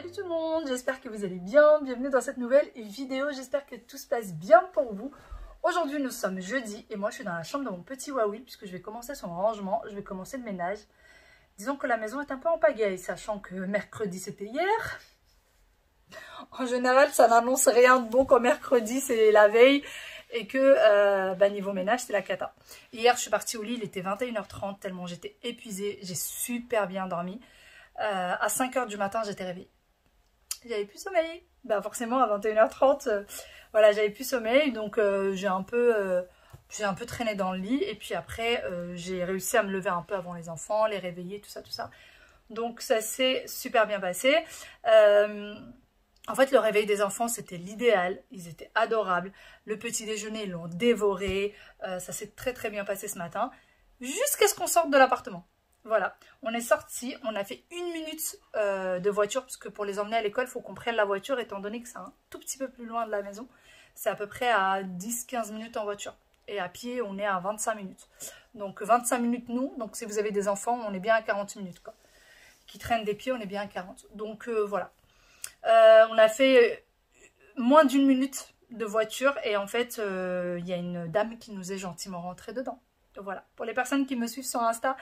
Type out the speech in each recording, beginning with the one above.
Salut tout le monde, j'espère que vous allez bien, bienvenue dans cette nouvelle vidéo, j'espère que tout se passe bien pour vous. Aujourd'hui nous sommes jeudi et moi je suis dans la chambre de mon petit Wawi puisque je vais commencer son rangement, je vais commencer le ménage. Disons que la maison est un peu en pagaille, sachant que mercredi c'était hier. En général ça n'annonce rien de bon quand mercredi c'est la veille et que niveau ménage c'est la cata. Hier je suis partie au lit, il était 21h30 tellement j'étais épuisée, j'ai super bien dormi. À 5 h du matin j'étais réveillée. J'avais plus sommeil. Bah forcément à 21h30, voilà, j'avais plus sommeil. Donc j'ai un peu traîné dans le lit. Et puis après, j'ai réussi à me lever un peu avant les enfants, les réveiller, tout ça, tout ça. Donc ça s'est super bien passé. En fait, le réveil des enfants, c'était l'idéal. Ils étaient adorables. Le petit déjeuner, ils l'ont dévoré. Ça s'est très très bien passé ce matin. Jusqu'à ce qu'on sorte de l'appartement. Voilà, on est sorti, on a fait 1 minute de voiture, parce que pour les emmener à l'école, il faut qu'on prenne la voiture, étant donné que c'est un tout petit peu plus loin de la maison. C'est à peu près à 10-15 minutes en voiture. Et à pied, on est à 25 minutes. Donc 25 minutes nous, donc si vous avez des enfants, on est bien à 40 minutes. Quoi. Qui traînent des pieds, on est bien à 40. Donc voilà. On a fait moins d'1 minute de voiture, et en fait, il y a une dame qui nous est gentiment rentrée dedans. Voilà, pour les personnes qui me suivent sur Insta,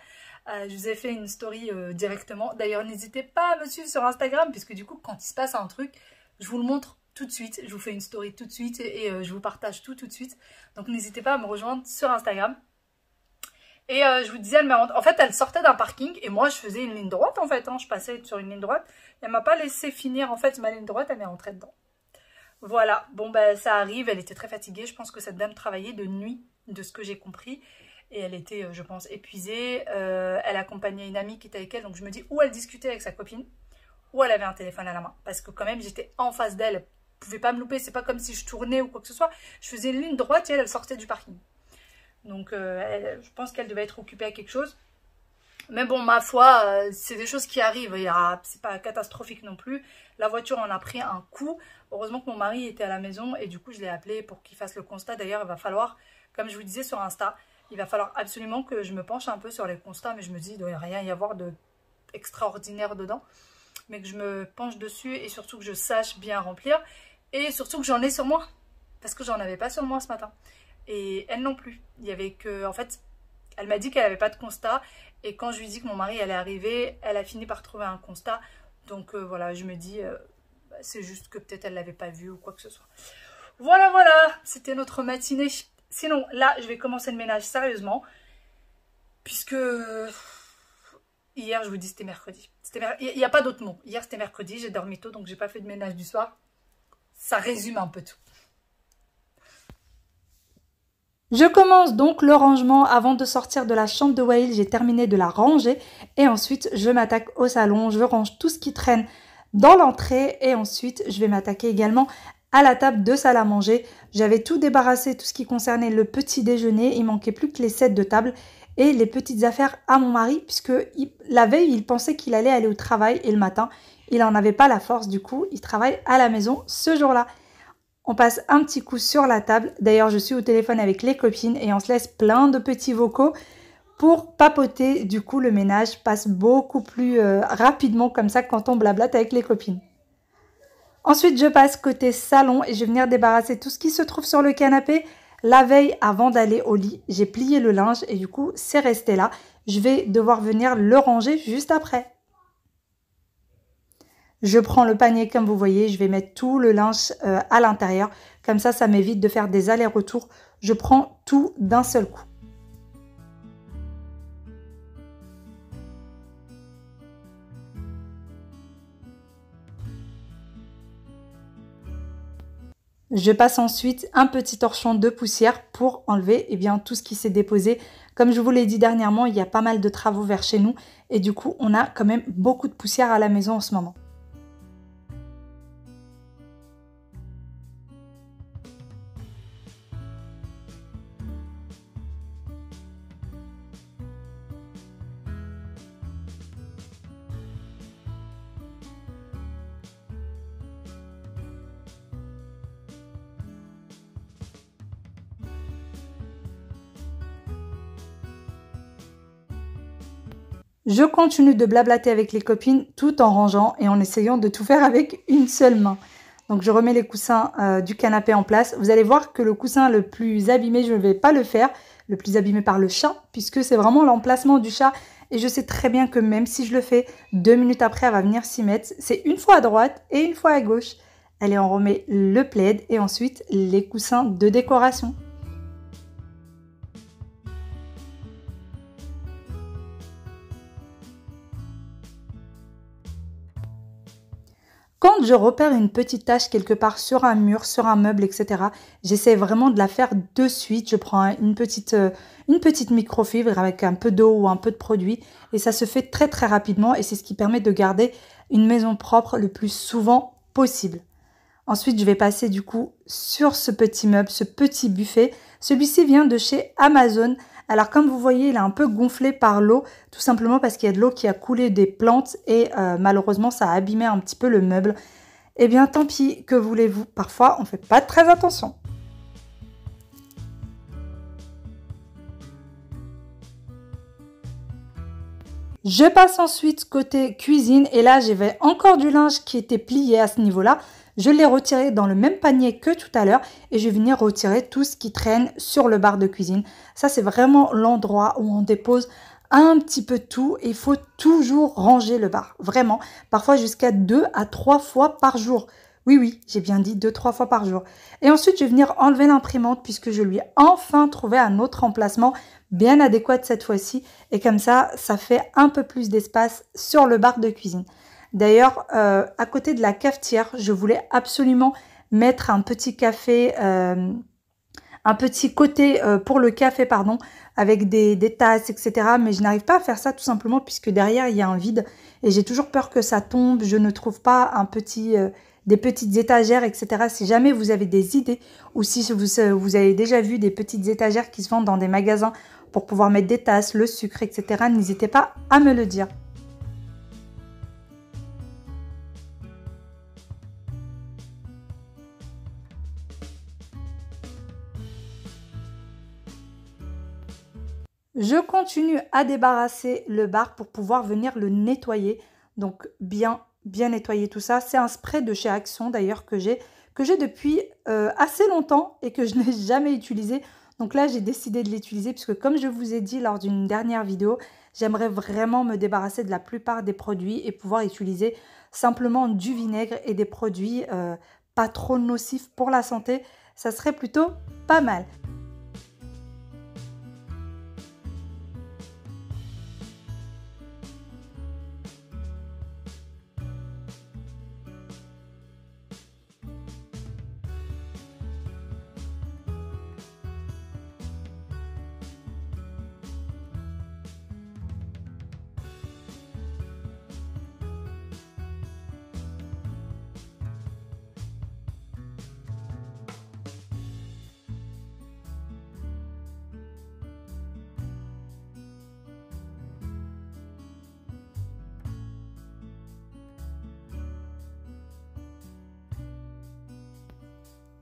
je vous ai fait une story directement. D'ailleurs, n'hésitez pas à me suivre sur Instagram, puisque du coup, quand il se passe un truc, je vous le montre tout de suite. Je vous fais une story tout de suite et je vous partage tout de suite. Donc, n'hésitez pas à me rejoindre sur Instagram. Et je vous disais, en fait, elle sortait d'un parking et moi, je faisais une ligne droite, en fait. Hein. Je passais sur une ligne droite. Elle m'a pas laissé finir, en fait, ma ligne droite. Elle m'est rentrée dedans. Voilà. Bon, ben, ça arrive. Elle était très fatiguée. Je pense que cette dame travaillait de nuit, de ce que j'ai compris. Et elle était, je pense, épuisée. Elle accompagnait une amie qui était avec elle. Donc je me dis, ou elle discutait avec sa copine, ou elle avait un téléphone à la main. Parce que quand même, j'étais en face d'elle. Elle ne pouvait pas me louper. C'est pas comme si je tournais ou quoi que ce soit. Je faisais une ligne droite et elle sortait du parking. Donc je pense qu'elle devait être occupée à quelque chose. Mais bon, ma foi, c'est des choses qui arrivent. C'est pas catastrophique non plus. La voiture en a pris un coup. Heureusement que mon mari était à la maison. Et du coup, je l'ai appelé pour qu'il fasse le constat. D'ailleurs, il va falloir, comme je vous disais sur Insta, il va falloir absolument que je me penche un peu sur les constats, mais je me dis, il ne doit rien y avoir d'extraordinaire dedans. Mais que je me penche dessus et surtout que je sache bien remplir. Et surtout que j'en ai sur moi. Parce que j'en avais pas sur moi ce matin. Et elle non plus. Il y avait que, en fait, elle m'a dit qu'elle n'avait pas de constat. Et quand je lui dis que mon mari allait arriver, elle a fini par trouver un constat. Donc voilà, je me dis, c'est juste que peut-être elle ne l'avait pas vu ou quoi que ce soit. Voilà, voilà, c'était notre matinée. Sinon, là, je vais commencer le ménage sérieusement. Puisque hier, je vous dis, c'était mercredi. Il n'y a pas d'autre mot. Hier, c'était mercredi, j'ai dormi tôt, donc j'ai pas fait de ménage du soir. Ça résume un peu tout. Je commence donc le rangement. Avant de sortir de la chambre de Wael, j'ai terminé de la ranger. Et ensuite, je m'attaque au salon. Je range tout ce qui traîne dans l'entrée. Et ensuite, je vais m'attaquer également à la table de salle à manger. J'avais tout débarrassé, tout ce qui concernait le petit déjeuner. Il manquait plus que les sets de table et les petites affaires à mon mari, puisque la veille, il pensait qu'il allait aller au travail et le matin, il n'en avait pas la force. Du coup, il travaille à la maison ce jour-là. On passe un petit coup sur la table. D'ailleurs, je suis au téléphone avec les copines et on se laisse plein de petits vocaux pour papoter. Du coup, le ménage passe beaucoup plus rapidement comme ça quand on blablate avec les copines. Ensuite, je passe côté salon et je vais venir débarrasser tout ce qui se trouve sur le canapé. La veille, avant d'aller au lit, j'ai plié le linge et du coup, c'est resté là. Je vais devoir venir le ranger juste après. Je prends le panier comme vous voyez, je vais mettre tout le linge à l'intérieur. Comme ça m'évite de faire des allers-retours. Je prends tout d'un seul coup. Je passe ensuite un petit torchon de poussière pour enlever tout ce qui s'est déposé. Comme je vous l'ai dit dernièrement, il y a pas mal de travaux vers chez nous. Et du coup, on a quand même beaucoup de poussière à la maison en ce moment. Je continue de blablater avec les copines tout en rangeant et en essayant de tout faire avec une seule main. Donc je remets les coussins du canapé en place. Vous allez voir que le coussin le plus abîmé, je ne vais pas le faire. Le plus abîmé par le chat, puisque c'est vraiment l'emplacement du chat. Et je sais très bien que même si je le fais, 2 minutes après, elle va venir s'y mettre. C'est une fois à droite et une fois à gauche. Allez, on remet le plaid et ensuite les coussins de décoration. Quand je repère une petite tache quelque part sur un mur, sur un meuble, etc., j'essaie vraiment de la faire de suite. Je prends une petite microfibre avec un peu d'eau ou un peu de produit et ça se fait très très rapidement et c'est ce qui permet de garder une maison propre le plus souvent possible. Ensuite, je vais passer du coup sur ce petit meuble, ce petit buffet. Celui-ci vient de chez Amazon. Alors comme vous voyez, il est un peu gonflé par l'eau, tout simplement parce qu'il y a de l'eau qui a coulé des plantes et malheureusement ça a abîmé un petit peu le meuble. Eh bien tant pis, que voulez-vous, parfois on ne fait pas très attention. Je passe ensuite côté cuisine et là j'avais encore du linge qui était plié à ce niveau-là. Je l'ai retiré dans le même panier que tout à l'heure et je vais venir retirer tout ce qui traîne sur le bar de cuisine. Ça, c'est vraiment l'endroit où on dépose un petit peu tout et il faut toujours ranger le bar. Vraiment, parfois jusqu'à 2 à 3 fois par jour. Oui, oui, j'ai bien dit 2-3 fois par jour. Et ensuite, je vais venir enlever l'imprimante puisque je lui ai enfin trouvé un autre emplacement bien adéquat cette fois-ci. Et comme ça fait un peu plus d'espace sur le bar de cuisine. D'ailleurs, à côté de la cafetière, je voulais absolument mettre un petit café, un petit côté pour le café, pardon, avec des tasses, etc. Mais je n'arrive pas à faire ça tout simplement puisque derrière, il y a un vide et j'ai toujours peur que ça tombe. Je ne trouve pas des petites étagères, etc. Si jamais vous avez des idées ou si vous avez déjà vu des petites étagères qui se vendent dans des magasins pour pouvoir mettre des tasses, le sucre, etc., n'hésitez pas à me le dire. Je continue à débarrasser le bar pour pouvoir venir le nettoyer. Donc bien nettoyer tout ça. C'est un spray de chez Action d'ailleurs que j'ai depuis assez longtemps et que je n'ai jamais utilisé. Donc là, j'ai décidé de l'utiliser puisque comme je vous ai dit lors d'une dernière vidéo, j'aimerais vraiment me débarrasser de la plupart des produits et pouvoir utiliser simplement du vinaigre et des produits pas trop nocifs pour la santé. Ça serait plutôt pas mal.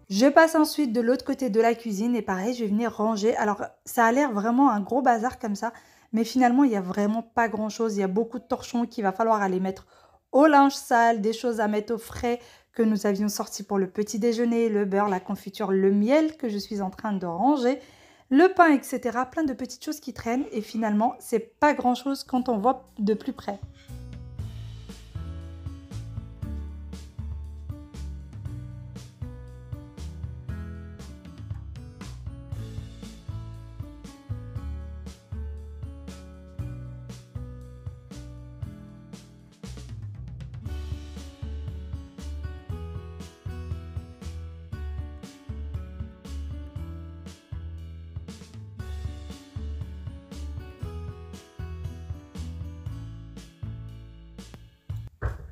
Je passe ensuite de l'autre côté de la cuisine et pareil, je vais venir ranger. Alors, ça a l'air vraiment un gros bazar comme ça, mais finalement, il n'y a vraiment pas grand-chose. Il y a beaucoup de torchons qu'il va falloir aller mettre au linge sale, des choses à mettre au frais que nous avions sortis pour le petit déjeuner, le beurre, la confiture, le miel que je suis en train de ranger, le pain, etc. Plein de petites choses qui traînent et finalement, c'est pas grand-chose quand on voit de plus près.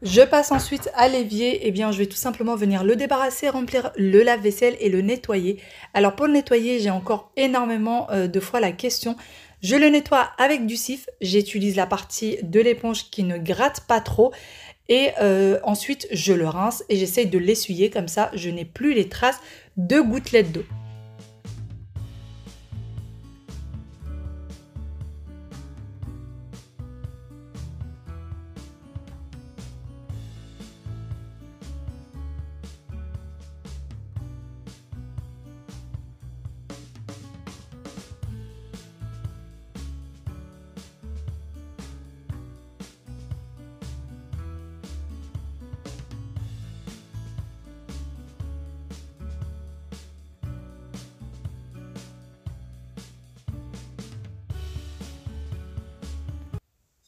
Je passe ensuite à l'évier, et bien je vais tout simplement venir le débarrasser, remplir le lave-vaisselle et le nettoyer. Alors pour le nettoyer, j'ai encore énormément de fois la question. Je le nettoie avec du cif, j'utilise la partie de l'éponge qui ne gratte pas trop. Et ensuite je le rince et j'essaye de l'essuyer comme ça, je n'ai plus les traces de gouttelettes d'eau.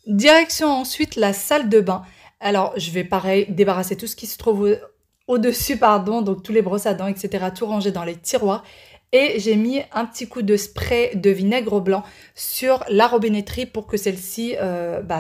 Direction ensuite la salle de bain. Alors, je vais pareil débarrasser tout ce qui se trouve au-dessus, pardon, donc tous les brosses à dents, etc., tout ranger dans les tiroirs. Et j'ai mis un petit coup de spray de vinaigre blanc sur la robinetterie pour que celle-ci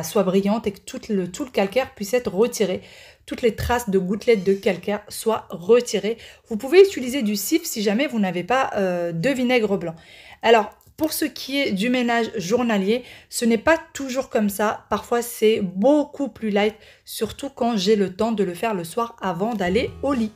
soit brillante et que tout le calcaire puisse être retiré. Toutes les traces de gouttelettes de calcaire soient retirées. Vous pouvez utiliser du cif si jamais vous n'avez pas de vinaigre blanc. Alors, pour ce qui est du ménage journalier, ce n'est pas toujours comme ça. Parfois, c'est beaucoup plus light, surtout quand j'ai le temps de le faire le soir avant d'aller au lit.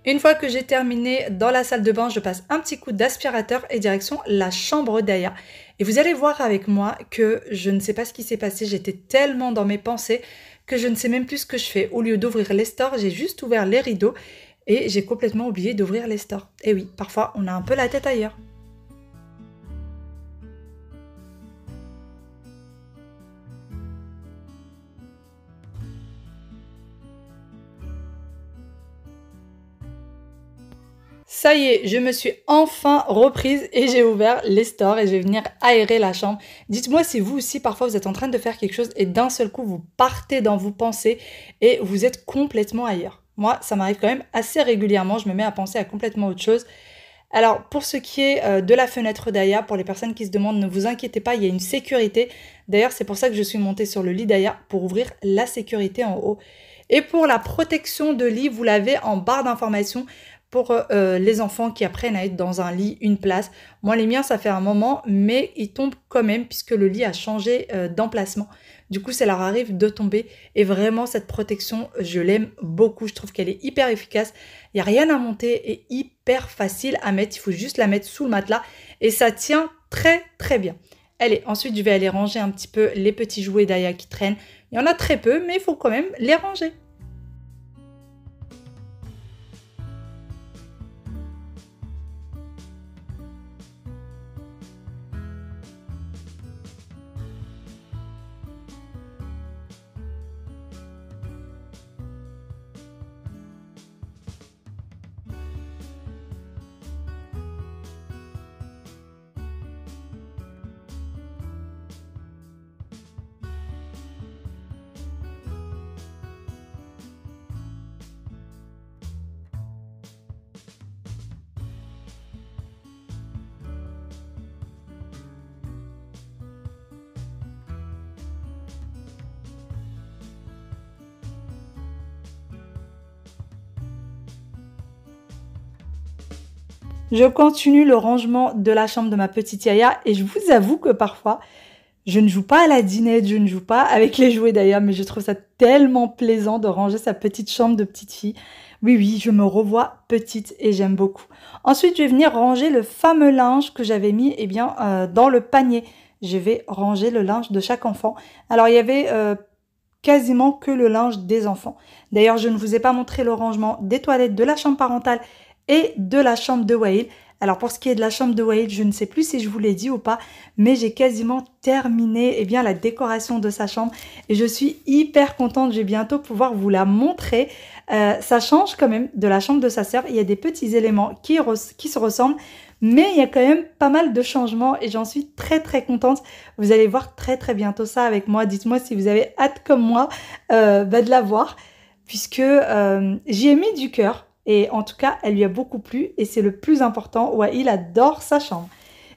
Une fois que j'ai terminé dans la salle de bain, je passe un petit coup d'aspirateur et direction la chambre d'Aya. Et vous allez voir avec moi que je ne sais pas ce qui s'est passé, j'étais tellement dans mes pensées que je ne sais même plus ce que je fais. Au lieu d'ouvrir les stores, j'ai juste ouvert les rideaux et j'ai complètement oublié d'ouvrir les stores. Et oui, parfois on a un peu la tête ailleurs. Ça y est, je me suis enfin reprise et j'ai ouvert les stores et je vais venir aérer la chambre. Dites-moi si vous aussi, parfois, vous êtes en train de faire quelque chose et d'un seul coup, vous partez dans vos pensées et vous êtes complètement ailleurs. Moi, ça m'arrive quand même assez régulièrement. Je me mets à penser à complètement autre chose. Alors, pour ce qui est de la fenêtre d'Aya, pour les personnes qui se demandent, ne vous inquiétez pas, il y a une sécurité. D'ailleurs, c'est pour ça que je suis montée sur le lit d'Aya, pour ouvrir la sécurité en haut. Et pour la protection de lit, vous l'avez en barre d'information pour les enfants qui apprennent à être dans un lit, une place. Moi, les miens, ça fait un moment, mais ils tombent quand même puisque le lit a changé d'emplacement. Du coup, ça leur arrive de tomber. Et vraiment, cette protection, je l'aime beaucoup. Je trouve qu'elle est hyper efficace. Il n'y a rien à monter et hyper facile à mettre. Il faut juste la mettre sous le matelas et ça tient très très bien. Allez, ensuite, je vais aller ranger un petit peu les petits jouets d'Aya qui traînent. Il y en a très peu, mais il faut quand même les ranger. Je continue le rangement de la chambre de ma petite Yaya et je vous avoue que parfois, je ne joue pas à la dinette, je ne joue pas avec les jouets d'ailleurs, mais je trouve ça tellement plaisant de ranger sa petite chambre de petite fille. Oui, oui, je me revois petite et j'aime beaucoup. Ensuite, je vais venir ranger le fameux linge que j'avais mis dans le panier. Je vais ranger le linge de chaque enfant. Alors, il y avait quasiment que le linge des enfants. D'ailleurs, je ne vous ai pas montré le rangement des toilettes de la chambre parentale et de la chambre de Wael. Alors pour ce qui est de la chambre de Wael, je ne sais plus si je vous l'ai dit ou pas, mais j'ai quasiment terminé la décoration de sa chambre et je suis hyper contente, je vais bientôt pouvoir vous la montrer. Ça change quand même de la chambre de sa sœur, il y a des petits éléments qui se ressemblent, mais il y a quand même pas mal de changements et j'en suis très très contente. Vous allez voir très très bientôt ça avec moi. Dites-moi si vous avez hâte comme moi de la voir, puisque j'y ai mis du cœur. Et en tout cas, elle lui a beaucoup plu et c'est le plus important. Ouais, il adore sa chambre.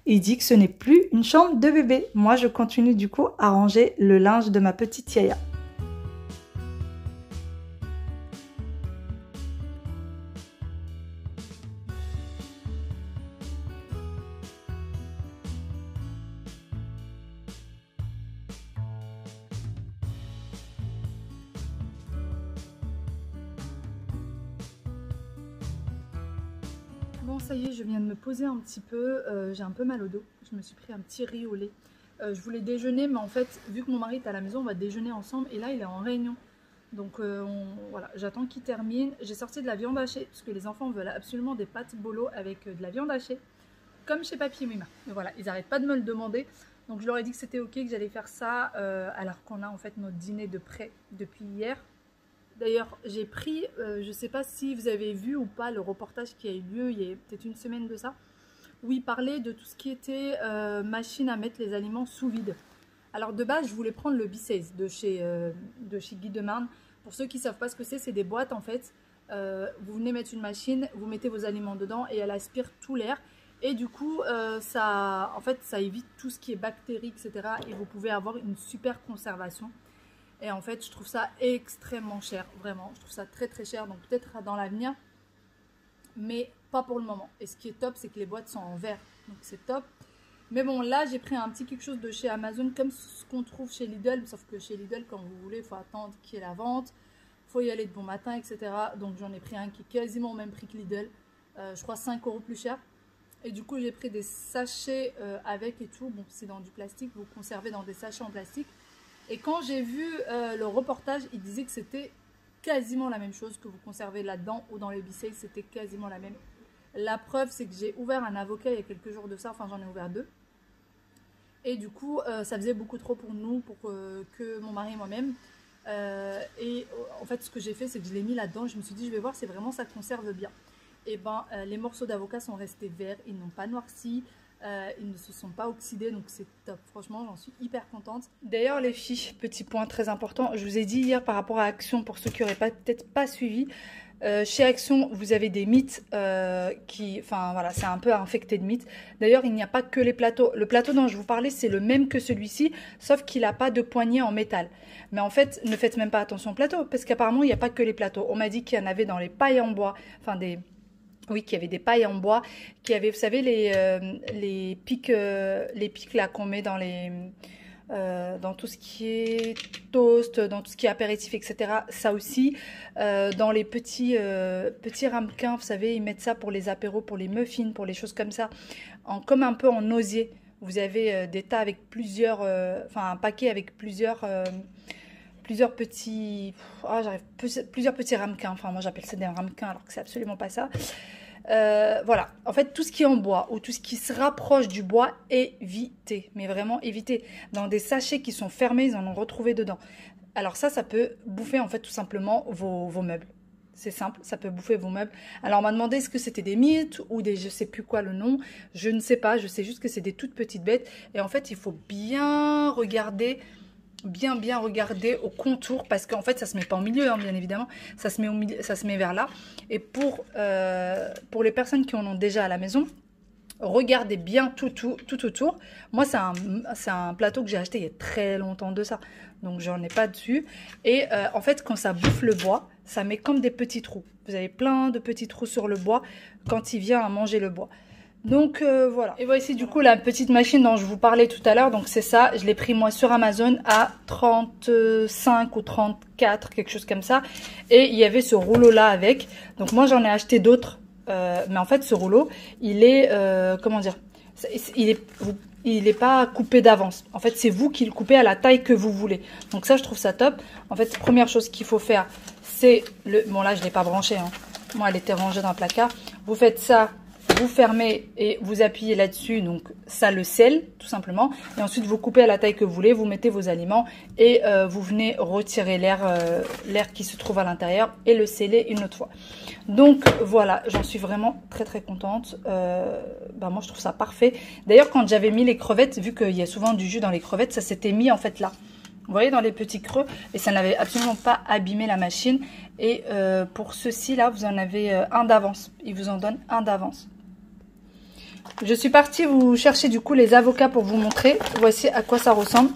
Il dit que ce n'est plus une chambre de bébé. Moi, je continue du coup à ranger le linge de ma petite Yaya. Bon, ça y est, je viens de me poser un petit peu. J'ai un peu mal au dos. Je me suis pris un petit riz au lait je voulais déjeuner, mais en fait, vu que mon mari est à la maison, on va déjeuner ensemble. Et là, il est en réunion. Donc voilà, j'attends qu'il termine. J'ai sorti de la viande hachée, parce que les enfants veulent absolument des pâtes bolo avec de la viande hachée. Comme chez Papy et Mima. Mais voilà, ils n'arrêtent pas de me le demander. Donc je leur ai dit que c'était ok, que j'allais faire ça, alors qu'on a en fait notre dîner de prêt depuis hier. D'ailleurs, j'ai pris, je ne sais pas si vous avez vu ou pas le reportage qui a eu lieu il y a peut-être une semaine de ça, où il parlait de tout ce qui était machine à mettre les aliments sous vide. Alors de base, je voulais prendre le B16 de chez Guy de Marne. Pour ceux qui ne savent pas ce que c'est des boîtes en fait. Vous venez mettre une machine, vous mettez vos aliments dedans et elle aspire tout l'air. Et du coup, ça évite tout ce qui est bactéries, etc. Et vous pouvez avoir une super conservation. Et en fait, je trouve ça extrêmement cher, vraiment. Je trouve ça très très cher, donc peut-être dans l'avenir, mais pas pour le moment. Et ce qui est top, c'est que les boîtes sont en verre, donc c'est top. Mais bon, là, j'ai pris un petit quelque chose de chez Amazon, comme ce qu'on trouve chez Lidl. Sauf que chez Lidl, quand vous voulez, il faut attendre qu'il y ait la vente. Il faut y aller de bon matin, etc. Donc j'en ai pris un qui est quasiment au même prix que Lidl. Je crois 5 € plus cher. Et du coup, j'ai pris des sachets avec et tout. Bon, c'est dans du plastique. Vous conservez dans des sachets en plastique. Et quand j'ai vu le reportage, il disait que c'était quasiment la même chose que vous conservez là-dedans ou dans le B16. C'était quasiment la même. La preuve, c'est que j'ai ouvert un avocat il y a quelques jours de ça. Enfin, j'en ai ouvert 2. Et du coup, ça faisait beaucoup trop pour nous, pour que mon mari et moi-même. Et en fait, ce que j'ai fait, c'est que je l'ai mis là-dedans. Je me suis dit, je vais voir si vraiment ça conserve bien. Et ben, les morceaux d'avocat sont restés verts, ils n'ont pas noirci, ils ne se sont pas oxydés, donc c'est top. Franchement, j'en suis hyper contente. D'ailleurs, les filles, petit point très important, je vous ai dit hier par rapport à Action, pour ceux qui n'auraient peut-être pas suivi, chez Action, vous avez des mythes enfin voilà, c'est un peu infecté de mythes. D'ailleurs, il n'y a pas que les plateaux. Le plateau dont je vous parlais, c'est le même que celui-ci, sauf qu'il n'a pas de poignée en métal. Mais en fait, ne faites même pas attention au plateau, parce qu'apparemment, il n'y a pas que les plateaux. On m'a dit qu'il y en avait dans les pailles en bois, enfin oui, qu'il y avait des pailles en bois, qu'il y avait, vous savez, les pics là qu'on met dans tout ce qui est toast, dans tout ce qui est apéritif, etc. Ça aussi, dans les petits ramequins, vous savez, ils mettent ça pour les apéros, pour les muffins, pour les choses comme ça, comme un peu en osier. Vous avez des tas avec plusieurs, enfin un paquet avec plusieurs petits, plusieurs petits ramequins. Enfin, moi j'appelle ça des ramequins alors que c'est absolument pas ça. Voilà, en fait, tout ce qui est en bois ou tout ce qui se rapproche du bois, évitez, mais vraiment évitez. Dans des sachets qui sont fermés, ils en ont retrouvé dedans. Alors ça peut bouffer en fait tout simplement vos meubles. C'est simple, ça peut bouffer vos meubles. Alors on m'a demandé est-ce que c'était des mythes ou des je sais plus quoi le nom. Je ne sais pas, je sais juste que c'est des toutes petites bêtes. Et en fait, il faut bien regarder au contour, parce qu'en fait ça se met pas au milieu, hein, bien évidemment, ça se met au milieu, ça se met vers là. Et pour les personnes qui en ont déjà à la maison, regardez bien tout autour. Moi c'est un plateau que j'ai acheté il y a très longtemps de ça, donc j'en ai pas dessus. Et en fait quand ça bouffe le bois, ça met comme des petits trous. Vous avez plein de petits trous sur le bois quand il vient à manger le bois. Donc voilà. Et voici du coup la petite machine dont je vous parlais tout à l'heure. Donc c'est ça, je l'ai pris moi sur Amazon à 35 ou 34, quelque chose comme ça. Et il y avait ce rouleau là avec. Donc moi j'en ai acheté d'autres. Mais en fait ce rouleau, il est, comment dire, il est pas coupé d'avance. En fait c'est vous qui le coupez à la taille que vous voulez. Donc ça je trouve ça top. En fait première chose qu'il faut faire, c'est bon là je l'ai pas branché, hein. Moi elle était rangée dans le placard. Vous faites ça. Vous fermez et vous appuyez là-dessus, donc ça le scelle tout simplement. Et ensuite vous coupez à la taille que vous voulez, vous mettez vos aliments et vous venez retirer l'air qui se trouve à l'intérieur et le sceller une autre fois. Donc voilà, j'en suis vraiment très très contente. Moi je trouve ça parfait. D'ailleurs quand j'avais mis les crevettes, vu qu'il y a souvent du jus dans les crevettes, ça s'était mis en fait là. Vous voyez dans les petits creux, et ça n'avait absolument pas abîmé la machine. Et pour ceux-ci là, vous en avez un d'avance. Il vous en donne un d'avance. Je suis partie vous chercher du coup les avocats pour vous montrer. Voici à quoi ça ressemble.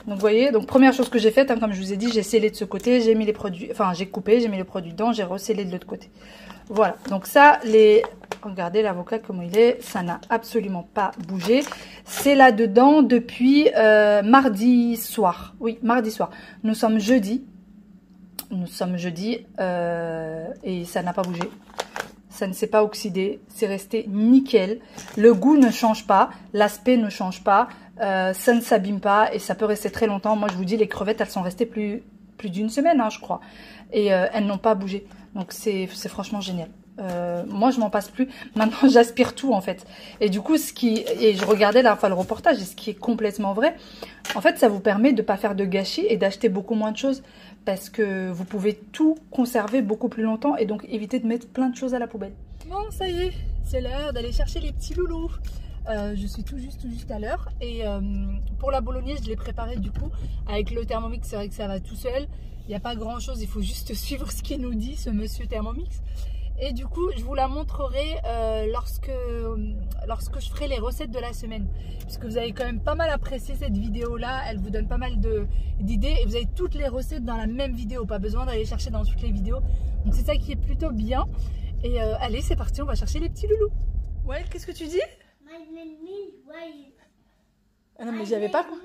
Donc vous voyez, donc première chose que j'ai faite, hein, comme je vous ai dit, j'ai scellé de ce côté, j'ai mis les produits, enfin j'ai coupé, j'ai mis les produits dedans, j'ai rescellé de l'autre côté. Voilà, donc ça, regardez l'avocat comment il est, ça n'a absolument pas bougé. C'est là dedans depuis mardi soir. Oui, mardi soir. Nous sommes jeudi. Et ça n'a pas bougé. ça ne s'est pas oxydé, c'est resté nickel. Le goût ne change pas, l'aspect ne change pas, ça ne s'abîme pas et ça peut rester très longtemps. Moi, je vous dis, les crevettes, elles sont restées plus d'une semaine, hein, je crois. Et elles n'ont pas bougé. Donc, c'est franchement génial. Moi, je m'en passe plus. Maintenant, j'aspire tout, en fait. Et du coup, et je regardais la fois le reportage, et ce qui est complètement vrai, en fait, ça vous permet de ne pas faire de gâchis et d'acheter beaucoup moins de choses. Parce que vous pouvez tout conserver beaucoup plus longtemps et donc éviter de mettre plein de choses à la poubelle. Bon, ça y est, c'est l'heure d'aller chercher les petits loulous. Je suis tout juste à l'heure. Et pour la bolognaise, je l'ai préparée du coup avec le Thermomix. C'est vrai que ça va tout seul. Il n'y a pas grand chose, il faut juste suivre ce qu'il nous dit, ce monsieur Thermomix. Et du coup, je vous la montrerai lorsque je ferai les recettes de la semaine. Parce que vous avez quand même pas mal apprécié cette vidéo-là. Elle vous donne pas mal d'idées. Et vous avez toutes les recettes dans la même vidéo. Pas besoin d'aller chercher dans toutes les vidéos. Donc c'est ça qui est plutôt bien. Et allez, c'est parti, on va chercher les petits loulous. Ouais, qu'est-ce que tu dis? My name is Wade. Ah non, mais j'y avais pas quoi.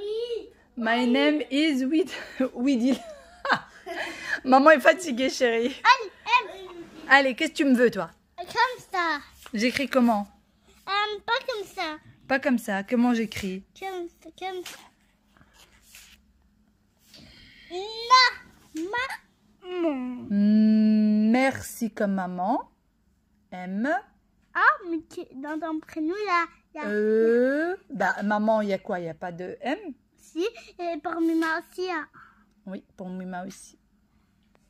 My name is Weedil. Maman est fatiguée, chérie. Allez, qu'est-ce que tu me veux, toi? Comme ça. J'écris comment? Pas comme ça. Pas comme ça. Comment j'écris? Comme ça. Maman. Merci comme maman. M. Ah, mais dans ton prénom, il y a... Bah, maman, il y a quoi? Il n'y a pas de M? Si, et pour Mima aussi, il y a... Oui, pour Mima aussi.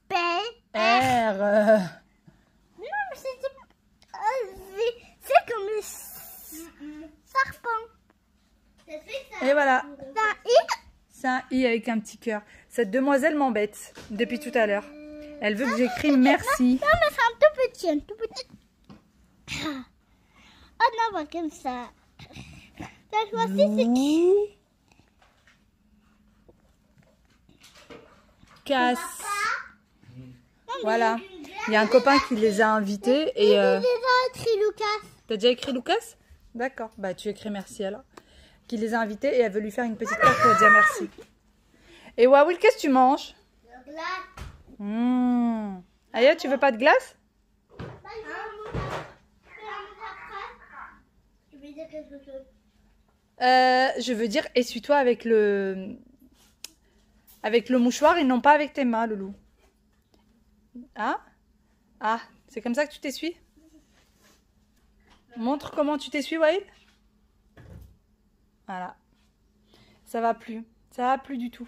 P. R. Non, mais c'est comme le serpent. Et voilà. C'est un I. C'est un I avec un petit cœur. Cette demoiselle m'embête depuis tout à l'heure. Elle veut que j'écrive merci. Non, mais c'est un tout petit. Oh non, pas comme ça. Cette fois-ci, c'est qui? Casse. Voilà. Il y a un copain qui les a invités. Et j'ai déjà écrit Lucas. T'as déjà écrit Lucas? D'accord. Bah, tu écris merci alors. Qui les a invités et elle veut lui faire une petite carte pour dire merci. Et Wawil, qu'est-ce que tu manges? Aya, tu veux pas de glace? Je veux dire, essuie-toi avec le mouchoir et non pas avec tes mains, Loulou. Ah, c'est comme ça que tu t'essuies? Montre comment tu t'essuies, Waïl. Voilà. Ça va plus du tout.